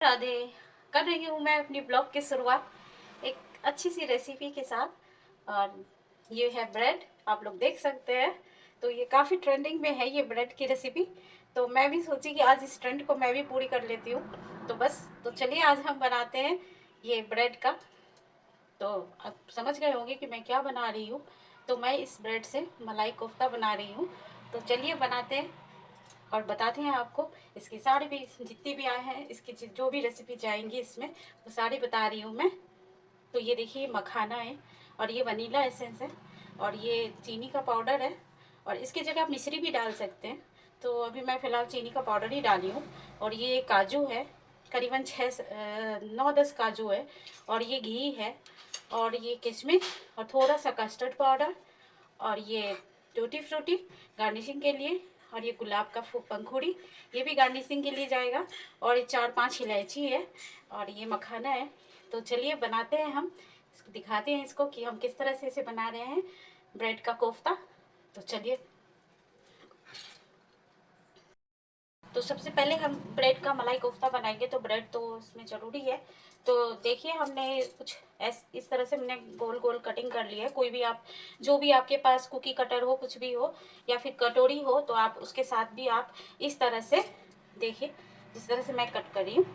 राधे। कर रही हूँ मैं अपनी ब्लॉग की शुरुआत एक अच्छी सी रेसिपी के साथ। और ये है ब्रेड, आप लोग देख सकते हैं। तो ये काफ़ी ट्रेंडिंग में है ये ब्रेड की रेसिपी। तो मैं भी सोची कि आज इस ट्रेंड को मैं भी पूरी कर लेती हूँ। तो चलिए आज हम बनाते हैं ये ब्रेड का। तो आप समझ गए होंगे कि मैं क्या बना रही हूँ। तो मैं इस ब्रेड से मलाई कोफ्ता बना रही हूँ। तो चलिए बनाते हैं और बताते हैं आपको। इसकी सारी भी जितनी भी आए हैं, इसकी जो भी रेसिपी जाएंगी इसमें, वो सारी बता रही हूँ मैं। तो ये देखिए मखाना है, और ये वनीला एसेंस है, और ये चीनी का पाउडर है, और इसकी जगह आप मिश्री भी डाल सकते हैं। तो अभी मैं फ़िलहाल चीनी का पाउडर ही डाली हूँ। और ये काजू है, करीबन 9-10 काजू है, और ये घी है, और ये किशमिश, और थोड़ा सा कस्टर्ड पाउडर, और ये टूटी फ्रूटी गार्निशिंग के लिए, और ये गुलाब का पंखुड़ी, ये भी गार्निशिंग के लिए जाएगा, और ये 4-5 इलायची है, और ये मखाना है। तो चलिए बनाते हैं हम, दिखाते हैं इसको कि हम किस तरह से इसे बना रहे हैं ब्रेड का कोफ्ता। तो चलिए। तो सबसे पहले हम ब्रेड का मलाई कोफ्ता बनाएंगे, तो ब्रेड तो इसमें ज़रूरी है। तो देखिए हमने कुछ इस तरह से हमने गोल गोल कटिंग कर ली है। कोई भी आप, जो भी आपके पास कुकी कटर हो, कुछ भी हो, या फिर कटोरी हो, तो आप उसके साथ भी आप इस तरह से, देखिए जिस तरह से मैं कट कर रही हूँ,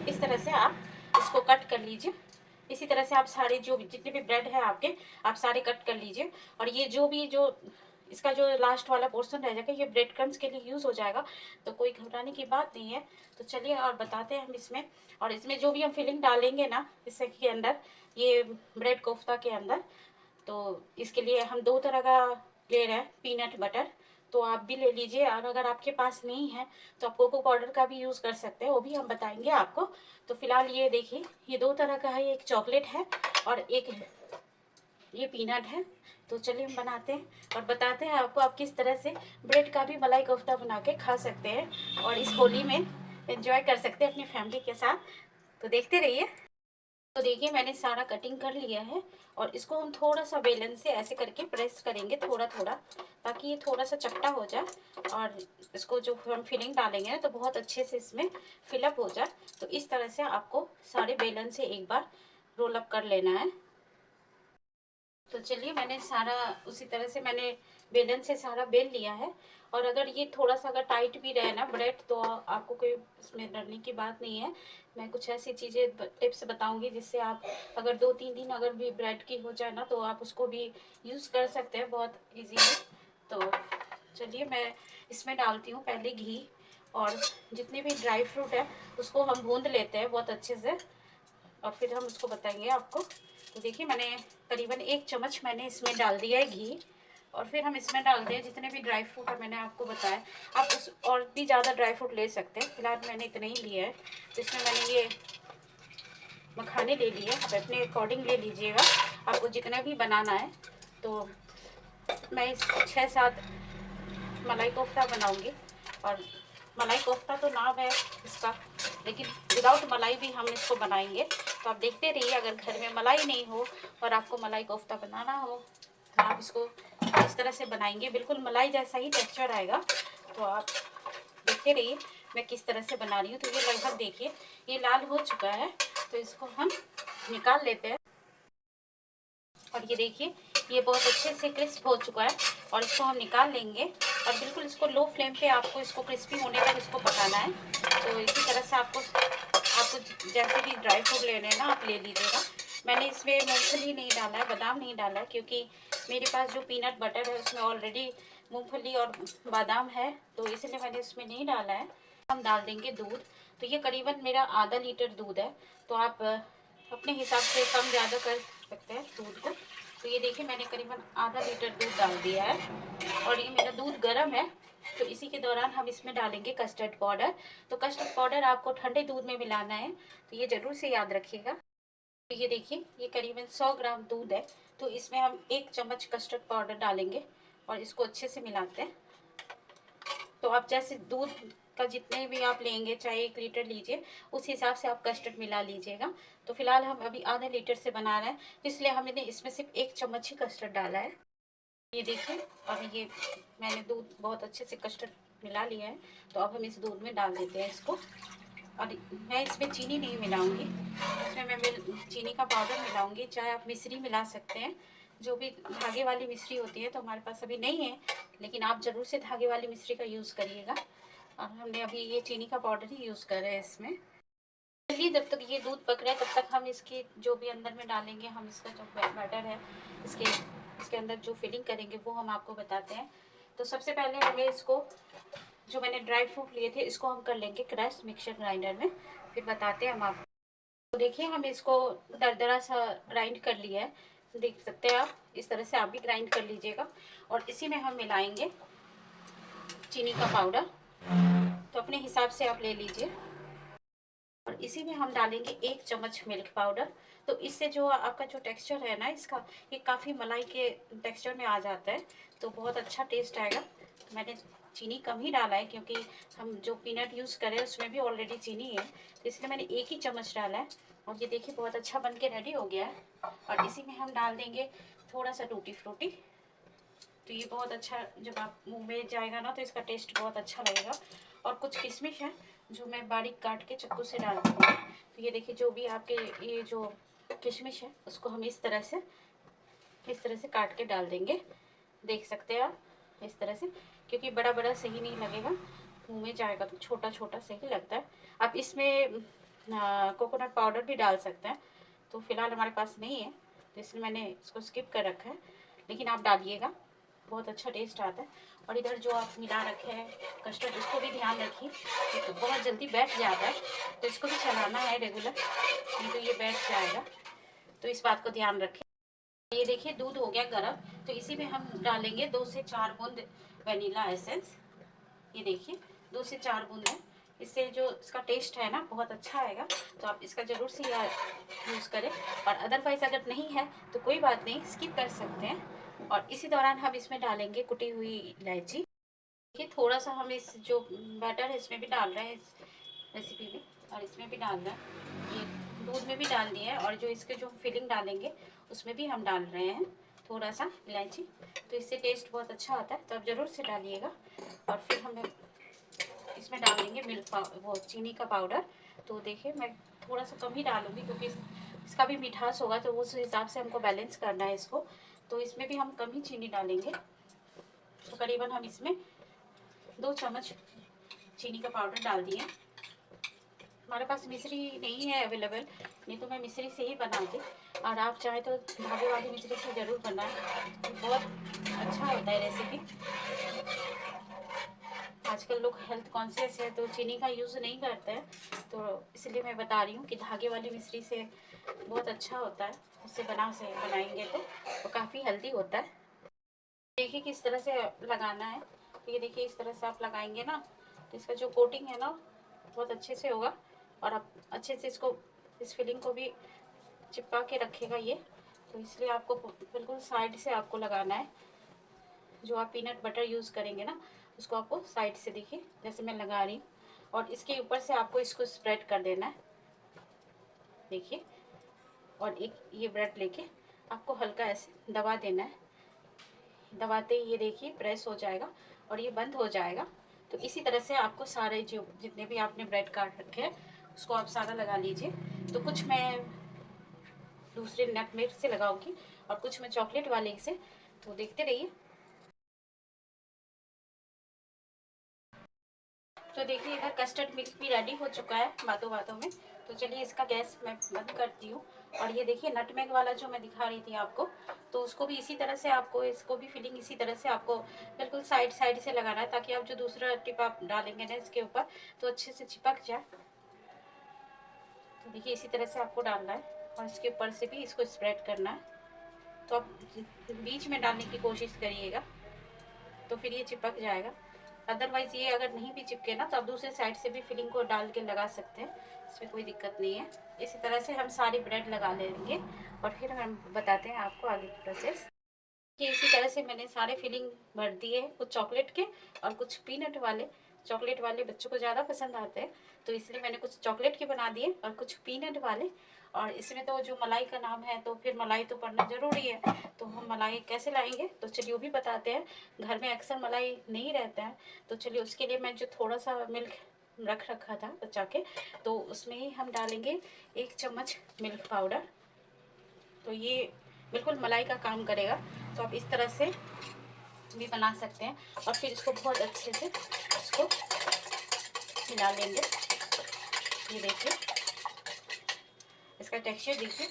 इस तरह से आप इसको कट कर लीजिए। इसी तरह से आप सारे जो जितने भी ब्रेड है आपके, आप सारे कट कर लीजिए। और ये जो इसका जो लास्ट वाला पोर्शन रह जाएगा, ये ब्रेड क्रम्स के लिए यूज़ हो जाएगा। तो कोई घबराने की बात नहीं है। तो चलिए और बताते हैं हम इसमें। और इसमें जो भी हम फिलिंग डालेंगे ना इसके के अंदर, ये ब्रेड कोफ्ता के अंदर, तो इसके लिए हम 2 तरह का ले रहे हैं पीनट बटर। तो आप भी ले लीजिए, और अगर आपके पास नहीं है तो आप कोको पाउडर का भी यूज़ कर सकते हैं, वो भी हम बताएंगे आपको। तो फिलहाल ये देखिए, ये 2 तरह का है, एक चॉकलेट है और एक ये पीनट है। तो चलिए हम बनाते हैं और बताते हैं आपको, आप किस तरह से ब्रेड का भी मलाई कोफ्ता बना के खा सकते हैं, और इस होली में एंजॉय कर सकते हैं अपनी फैमिली के साथ। तो देखते रहिए। तो देखिए मैंने सारा कटिंग कर लिया है, और इसको हम थोड़ा सा बेलन से ऐसे करके प्रेस करेंगे थोड़ा थोड़ा, ताकि ये थोड़ा सा चपटा हो जाए, और इसको जो हम फिलिंग डालेंगे ना, तो बहुत अच्छे से इसमें फिलअप हो जाए। तो इस तरह से आपको सारे बेलन से एक बार रोल अप कर लेना है। तो चलिए मैंने सारा उसी तरह से मैंने बेलन से सारा बेल लिया है। और अगर ये थोड़ा सा अगर टाइट भी रहे ना ब्रेड, तो आपको कोई इसमें डरने की बात नहीं है। मैं कुछ ऐसी चीज़ें टिप्स बताऊंगी जिससे आप, अगर 2-3 दिन अगर भी ब्रेड की हो जाए ना, तो आप उसको भी यूज़ कर सकते हैं बहुत ईजीली। तो चलिए मैं इसमें डालती हूँ पहले घी, और जितने भी ड्राई फ्रूट है उसको हम भून लेते हैं बहुत अच्छे से, और फिर हम उसको बताएंगे आपको। तो देखिए मैंने करीबन 1 चम्मच मैंने इसमें डाल दिया है घी, और फिर हम इसमें डाल दें जितने भी ड्राई फ्रूट है मैंने आपको बताया। आप उस और भी ज़्यादा ड्राई फ्रूट ले सकते हैं, फिलहाल मैंने इतना ही लिया है। तो इसमें मैंने ये मखाने ले लिए, आप अपने अकॉर्डिंग ले लीजिएगा, आपको जितना भी बनाना है। तो मैं इस 6-7 मलाई कोफ्ता बनाऊंगी। और मलाई कोफ्ता तो नाम है इसका, लेकिन विदाउट मलाई भी हम इसको बनाएंगे। तो आप देखते रहिए, अगर घर में मलाई नहीं हो और आपको मलाई कोफ्ता बनाना हो, तो आप इसको इस तरह से बनाएंगे, बिल्कुल मलाई जैसा ही टेक्सचर आएगा। तो आप देखते रहिए मैं किस तरह से बना रही हूँ। तो ये लगभग देखिए ये लाल हो चुका है, तो इसको हम निकाल लेते हैं। और ये देखिए ये बहुत अच्छे से क्रिस्प हो चुका है, और इसको हम निकाल लेंगे। और बिल्कुल इसको लो फ्लेम पे आपको इसको क्रिस्पी होने तक इसको पकाना है। तो इसी तरह से आपको जैसे भी ड्राई फ्रूट लेने हैं ना, आप ले लीजिएगा। मैंने इसमें मूंगफली नहीं डाला है, बादाम नहीं डाला है, क्योंकि मेरे पास जो पीनट बटर है उसमें ऑलरेडी मूंगफली और बादाम है, तो इसलिए मैंने इसमें नहीं डाला है। हम डाल देंगे दूध। तो ये करीबन मेरा आधा लीटर दूध है, तो आप अपने हिसाब से कम ज़्यादा कर सकते हैं दूध को। तो ये देखिए मैंने करीबन आधा लीटर दूध डाल दिया है, और ये मेरा दूध गर्म है। तो इसी के दौरान हम इसमें डालेंगे कस्टर्ड पाउडर। तो कस्टर्ड पाउडर आपको ठंडे दूध में मिलाना है, तो ये ज़रूर से याद रखिएगा। तो ये देखिए ये करीबन 100 ग्राम दूध है, तो इसमें हम 1 चम्मच कस्टर्ड पाउडर डालेंगे, और इसको अच्छे से मिलाते हैं। तो आप जैसे दूध का जितने भी आप लेंगे, चाहे 1 लीटर लीजिए, उस हिसाब से आप कस्टर्ड मिला लीजिएगा। तो फिलहाल हम अभी आधे लीटर से बना रहे हैं, इसलिए हमने इसमें सिर्फ 1 चम्मच ही कस्टर्ड डाला है। ये देखिए अब ये मैंने दूध बहुत अच्छे से कस्टर्ड मिला लिया है। तो अब हम इस दूध में डाल देते हैं इसको। और मैं इसमें चीनी नहीं मिलाऊंगी, इसमें मैं चीनी का पाउडर मिलाऊंगी। चाहे आप मिश्री मिला सकते हैं, जो भी धागे वाली मिश्री होती है, तो हमारे पास अभी नहीं है, लेकिन आप ज़रूर से धागे वाली मिश्री का यूज़ करिएगा। और हमने अभी ये चीनी का पाउडर ही यूज़ कर रहे हैं इसमें। चलिए, जब तक ये दूध पक रहा है तब तक हम इसकी जो भी अंदर में डालेंगे, हम इसका जो बैटर है इसके अंदर जो फिलिंग करेंगे वो हम आपको बताते हैं। तो सबसे पहले हमें इसको, जो मैंने ड्राई फ्रूट लिए थे, इसको हम कर लेंगे क्रश मिक्सर ग्राइंडर में, फिर बताते हैं हम आपको। तो देखिए, हम इसको दरदरा सा ग्राइंड कर लिया है, देख सकते हैं आप। इस तरह से आप भी ग्राइंड कर लीजिएगा। और इसी में हम मिलाएंगे चीनी का पाउडर, तो अपने हिसाब से आप ले लीजिए। और इसी में हम डालेंगे 1 चम्मच मिल्क पाउडर। तो इससे जो आपका जो टेक्सचर है ना इसका, ये काफ़ी मलाई के टेक्सचर में आ जाता है, तो बहुत अच्छा टेस्ट आएगा। तो मैंने चीनी कम ही डाला है, क्योंकि हम जो पीनट यूज़ करें उसमें भी ऑलरेडी चीनी है, तो इसलिए मैंने 1 ही चम्मच डाला है। और ये देखिए, बहुत अच्छा बन के रेडी हो गया है। और इसी में हम डाल देंगे थोड़ा सा टूटी फ्रूटी। तो ये बहुत अच्छा, जब आप मुंह में जाएगा ना तो इसका टेस्ट बहुत अच्छा लगेगा। और कुछ किशमिश है जो मैं बारीक काट के चाकू से डाल दूँगी। तो ये देखिए, जो भी आपके ये जो किशमिश है उसको हम इस तरह से काट के डाल देंगे। देख सकते हैं आप, इस तरह से, क्योंकि बड़ा बड़ा सही नहीं लगेगा, मुंह में जाएगा तो छोटा छोटा सही लगता है। आप इसमें कोकोनट पाउडर भी डाल सकते हैं, तो फिलहाल हमारे पास नहीं है, तो इसलिए मैंने इसको स्किप कर रखा है, लेकिन आप डालिएगा, बहुत अच्छा टेस्ट आता है। और इधर जो आप मिला रखे हैं कस्टर्ड, इसको भी ध्यान रखिए, तो बहुत जल्दी बैठ जाता है, तो इसको भी चलाना है रेगुलर, नहीं तो ये बैठ जाएगा, तो इस बात को ध्यान रखें। ये देखिए, दूध हो गया गर्म, तो इसी में हम डालेंगे 2 से 4 बूंद वनीला एसेंस। ये देखिए, 2 से 4 बूंद है, इससे जो इसका टेस्ट है ना बहुत अच्छा आएगा, तो आप इसका ज़रूर से यूज़ करें। और अदरवाइज़ अगर नहीं है तो कोई बात नहीं, स्किप कर सकते हैं। और इसी दौरान हम इसमें डालेंगे कुटी हुई इलायची। देखिए, थोड़ा सा हम इस जो बैटर है इसमें भी डाल रहे हैं, इस रेसिपी में, और इसमें भी डालना है, ये दूध में भी डाल दिया है, और जो इसके जो फिलिंग डालेंगे उसमें भी हम डाल रहे हैं थोड़ा सा इलायची, तो इससे टेस्ट बहुत अच्छा आता है, तो आप ज़रूर से डालिएगा। और फिर हम इसमें डाल देंगे वो चीनी का पाउडर। तो देखिए, मैं थोड़ा सा कम ही डालूंगी, क्योंकि इसका भी मिठास होगा, तो उस हिसाब से हमको बैलेंस करना है इसको, तो इसमें भी हम कम ही चीनी डालेंगे। तो करीबन हम इसमें 2 चम्मच चीनी का पाउडर डाल दिए। हमारे पास मिश्री नहीं है अवेलेबल, नहीं तो मैं मिश्री से ही बनाती, और आप चाहे तो धागे वाली मिश्री से ज़रूर बनाएं, बहुत अच्छा होता है रेसिपी। आजकल लोग हेल्थ कॉन्शियस है, तो चीनी का यूज़ नहीं करते हैं, तो इसलिए मैं बता रही हूँ कि धागे वाली मिश्री से बहुत अच्छा होता है, उससे बनाएंगे तो काफ़ी हेल्दी होता है। देखिए किस तरह से लगाना है, तो ये देखिए, इस तरह से आप लगाएंगे ना, तो इसका जो कोटिंग है ना बहुत अच्छे से होगा, और आप अच्छे से इस फिलिंग को भी चिपका के रखेगा ये, तो इसलिए आपको बिल्कुल साइड से आपको लगाना है। जो आप पीनट बटर यूज़ करेंगे ना, उसको आपको साइड से, देखिए जैसे मैं लगा रही हूँ, और इसके ऊपर से आपको इसको स्प्रेड कर देना है, देखिए। और एक ये ब्रेड लेके आपको हल्का ऐसे दबा देना है, दबाते ही ये देखिए प्रेस हो जाएगा और ये बंद हो जाएगा। तो इसी तरह से आपको सारे जो जितने भी आपने ब्रेड काट रखे हैं उसको आप सारा लगा लीजिए। तो कुछ मैं दूसरे नटमेग से लगाऊंगी और कुछ मैं चॉकलेट वाले से, तो देखते रहिए। तो देखिए, इधर कस्टर्ड मिल्क भी रेडी हो चुका है बातों बातों में। तो चलिए, इसका गैस मैं बंद करती हूँ। और ये देखिए, नटमेग वाला जो मैं दिखा रही थी आपको, तो उसको भी इसी तरह से आपको, इसको भी फिलिंग इसी तरह से आपको बिल्कुल साइड साइड से लगाना है, ताकि आप जो दूसरा टिप आप डालेंगे ना इसके ऊपर, तो अच्छे से चिपक जाए। तो देखिए, इसी तरह से आपको डालना है, और इसके ऊपर से भी इसको स्प्रेड करना है। तो आप बीच में डालने की कोशिश करिएगा, तो फिर ये चिपक जाएगा। अदरवाइज़ ये अगर नहीं भी चिपके ना, तो आप दूसरे साइड से भी फिलिंग को डाल के लगा सकते हैं, इसमें कोई दिक्कत नहीं है। इसी तरह से हम सारी ब्रेड लगा लेंगे, और फिर हम बताते हैं आपको आगे की प्रोसेस। कि इसी तरह से मैंने सारे फिलिंग भर दिए हैं, कुछ चॉकलेट के और कुछ पीनट वाले। चॉकलेट वाले बच्चों को ज़्यादा पसंद आते हैं, तो इसलिए मैंने कुछ चॉकलेट के बना दिए और कुछ पीनट वाले। और इसमें तो जो मलाई का नाम है, तो फिर मलाई तो पड़ना ज़रूरी है, तो हम मलाई कैसे लाएंगे, तो चलिए वो भी बताते हैं। घर में अक्सर मलाई नहीं रहता है, तो चलिए उसके लिए मैं जो थोड़ा सा मिल्क रख रखा था बचा के, तो उसमें ही हम डालेंगे 1 चम्मच मिल्क पाउडर। तो ये बिल्कुल मलाई का काम करेगा। तो आप इस तरह से भी बना सकते हैं और फिर इसको बहुत अच्छे से इसको मिला लेंगे। ये देखिए इसका टेक्सचर देखिए,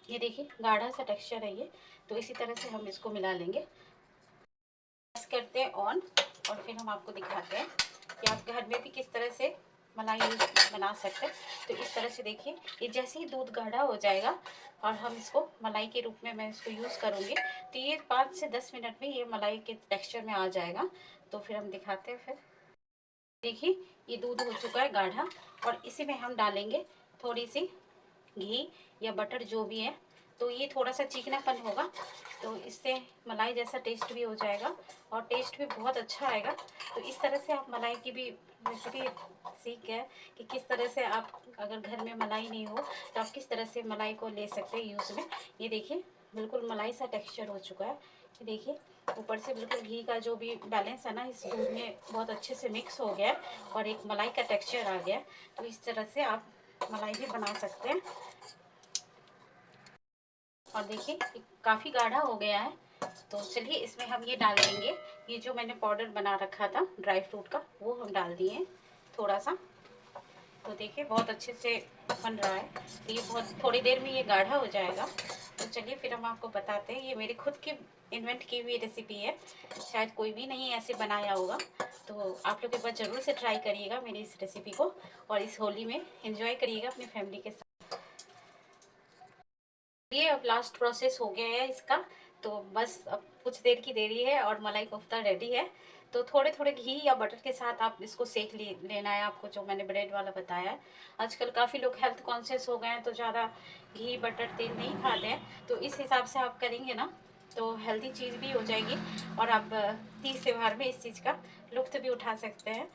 ये देखिए गाढ़ा सा टेक्सचर है ये। तो इसी तरह से हम इसको मिला लेंगे। गैस करते हैं ऑन और फिर हम आपको दिखाते हैं कि आप घर में भी किस तरह से मलाई बना सकते हैं। तो इस तरह से देखिए, ये जैसे ही दूध गाढ़ा हो जाएगा और हम इसको मलाई के रूप में मैं इसको यूज़ करूँगी, तो ये 5 से 10 मिनट में ये मलाई के टेक्सचर में आ जाएगा। तो फिर हम दिखाते हैं। फिर देखिए ये दूध हो चुका है गाढ़ा और इसी में हम डालेंगे थोड़ी सी घी या बटर जो भी है। तो ये थोड़ा सा चिकनापन होगा, तो इससे मलाई जैसा टेस्ट भी हो जाएगा और टेस्ट भी बहुत अच्छा आएगा। तो इस तरह से आप मलाई की भी रेसिपी सीख गए कि किस तरह से आप अगर घर में मलाई नहीं हो तो आप किस तरह से मलाई को ले सकते हैं यूज़ में। ये देखिए बिल्कुल मलाई सा टेक्सचर हो चुका है। ये देखिए ऊपर से बिल्कुल घी का जो भी बैलेंस है ना इस दूध में बहुत अच्छे से मिक्स हो गया है और एक मलाई का टेक्सचर आ गया है। तो इस तरह से आप मलाई भी बना सकते हैं। और देखिए काफ़ी गाढ़ा हो गया है। तो चलिए इसमें हम ये डाल देंगे, ये जो मैंने पाउडर बना रखा था ड्राई फ्रूट का वो हम डाल दिए थोड़ा सा। तो देखिए बहुत अच्छे से बन रहा है। तो ये बहुत थोड़ी देर में ये गाढ़ा हो जाएगा। तो चलिए फिर हम आपको बताते हैं। ये मेरी खुद की इन्वेंट की हुई रेसिपी है, शायद कोई भी नहीं ऐसे बनाया होगा। तो आप लोग एक बार ज़रूर से ट्राई करिएगा मेरी इस रेसिपी को और इस होली में एंजॉय करिएगा अपनी फैमिली के साथ। ये अब लास्ट प्रोसेस हो गया है इसका। तो बस अब कुछ देर की देरी है और मलाई कोफ्ता रेडी है। तो थोड़े थोड़े घी या बटर के साथ आप इसको सेक लेना है आपको, जो मैंने ब्रेड वाला बताया है। आजकल काफ़ी लोग हेल्थ कॉन्शियस हो गए हैं तो ज़्यादा घी बटर तेल नहीं खाते हैं। तो इस हिसाब से आप करेंगे ना तो हेल्दी चीज़ भी हो जाएगी और आप तीज त्योहार में इस चीज़ का लुत्फ़ भी उठा सकते हैं।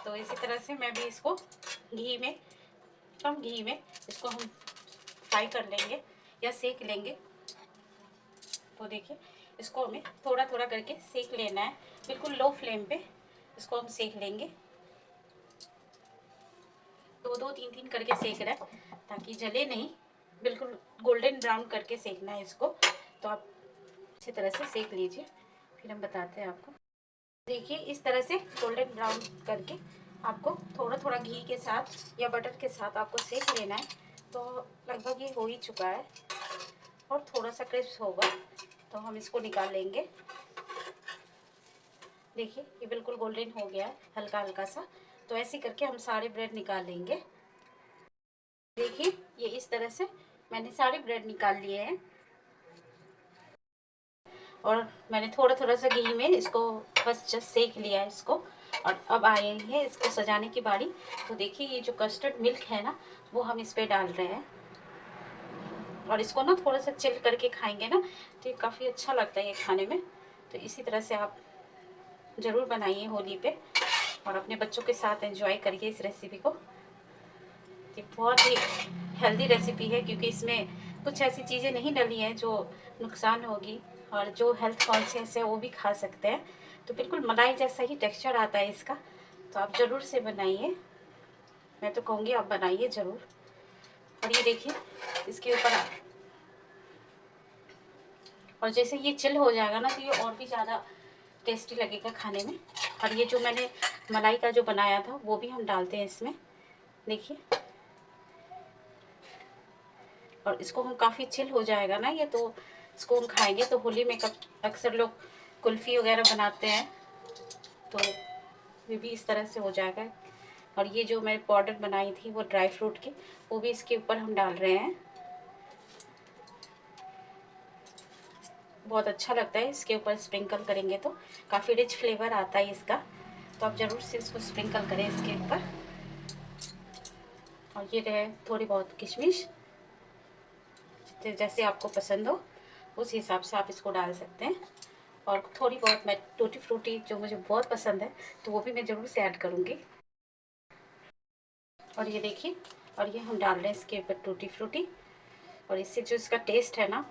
तो इसी तरह से मैं भी इसको घी में, कम घी में इसको हम फ्राई कर लेंगे या सेक लेंगे। तो देखिए इसको हमें थोड़ा थोड़ा करके सेक लेना है, बिल्कुल लो फ्लेम पे इसको हम सेक लेंगे। दो दो तीन तीन करके सेक रहे हैं ताकि जले नहीं, बिल्कुल गोल्डन ब्राउन करके सेकना है इसको। तो आप इसी तरह से सेक लीजिए, फिर हम बताते हैं आपको। देखिए इस तरह से गोल्डन ब्राउन करके आपको थोड़ा थोड़ा घी के साथ या बटर के साथ आपको सेक लेना है। तो लगभग ये हो ही चुका है और थोड़ा सा क्रिस्प होगा तो हम इसको निकाल लेंगे। देखिए ये बिल्कुल गोल्डन हो गया है हल्का हल्का सा। तो ऐसे करके हम सारे ब्रेड निकाल लेंगे। देखिए ये इस तरह से मैंने सारे ब्रेड निकाल लिए हैं और मैंने थोड़ा थोड़ा सा घी में इसको बस जस्ट सेक लिया है इसको। और अब आए हैं इसको सजाने की बारी। तो देखिए ये जो कस्टर्ड मिल्क है ना वो हम इस पर डाल रहे हैं और इसको ना थोड़ा सा चिल करके खाएंगे ना तो ये काफ़ी अच्छा लगता है ये खाने में। तो इसी तरह से आप ज़रूर बनाइए होली पे और अपने बच्चों के साथ एंजॉय करिए इस रेसिपी को। ये बहुत ही हेल्दी रेसिपी है क्योंकि इसमें कुछ ऐसी चीज़ें नहीं डली हैं जो नुकसान होगी और जो हेल्थ कॉन्शियस है वो भी खा सकते हैं। तो बिल्कुल मलाई जैसा ही टेक्सचर आता है इसका। तो आप ज़रूर से बनाइए, मैं तो कहूँगी आप बनाइए ज़रूर। और ये देखिए इसके ऊपर, और जैसे ये चिल हो जाएगा ना तो ये और भी ज़्यादा टेस्टी लगेगा खाने में। और ये जो मैंने मलाई का जो बनाया था वो भी हम डालते हैं इसमें, देखिए। और इसको हम काफ़ी चिल हो जाएगा ना ये, तो इसको हम खाएंगे। तो होली में अक्सर लोग कुल्फ़ी वगैरह बनाते हैं तो ये भी इस तरह से हो जाएगा। और ये जो मैं पाउडर बनाई थी वो ड्राई फ्रूट की, वो भी इसके ऊपर हम डाल रहे हैं। बहुत अच्छा लगता है इसके ऊपर स्प्रिंकल करेंगे तो काफ़ी रिच फ्लेवर आता है इसका। तो आप ज़रूर से इसको स्प्रिंकल करें इसके ऊपर। और ये रहे थोड़ी बहुत किशमिश, जैसे आपको पसंद हो उस हिसाब से आप इसको डाल सकते हैं। और थोड़ी बहुत मैं टूटी फ्रूटी जो मुझे बहुत पसंद है तो वो भी मैं ज़रूर से ऐड करूँगी। और ये देखिए, और ये हम डाल रहे हैं इसके ऊपर टूटी फ्रूटी। और इससे जो इसका टेस्ट है ना,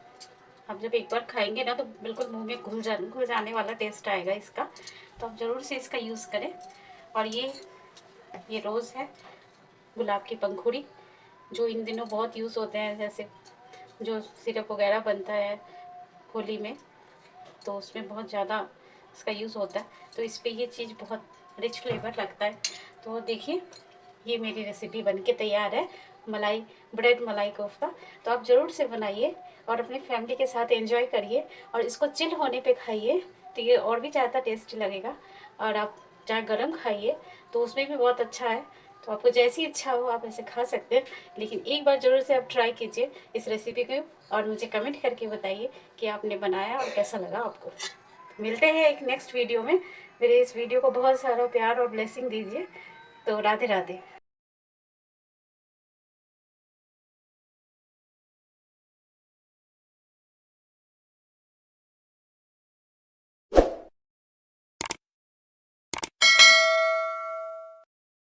आप जब एक बार खाएंगे ना तो बिल्कुल मुंह में घुल जाने वाला टेस्ट आएगा इसका। तो आप ज़रूर से इसका यूज़ करें। और ये रोज़ है, गुलाब की पंखुड़ी, जो इन दिनों बहुत यूज़ होते हैं, जैसे जो सिरप वगैरह बनता है होली में, तो उसमें बहुत ज़्यादा इसका यूज़ होता है, तो इस पर ये चीज़ बहुत रिच फ्लेवर लगता है। तो देखिए ये मेरी रेसिपी बनके तैयार है, मलाई ब्रेड मलाई कोफ्ता। तो आप ज़रूर से बनाइए और अपनी फैमिली के साथ एंजॉय करिए, और इसको चिल होने पे खाइए तो ये और भी ज़्यादा टेस्टी लगेगा। और आप चाहे गरम खाइए तो उसमें भी बहुत अच्छा है। तो आपको जैसी इच्छा हो आप ऐसे खा सकते हैं, लेकिन एक बार ज़रूर से आप ट्राई कीजिए इस रेसिपी को, और मुझे कमेंट करके बताइए कि आपने बनाया और कैसा लगा आपको। मिलते हैं एक नेक्स्ट वीडियो में। मेरे इस वीडियो को बहुत सारा प्यार और ब्लेसिंग दीजिए। तो राधे राधे।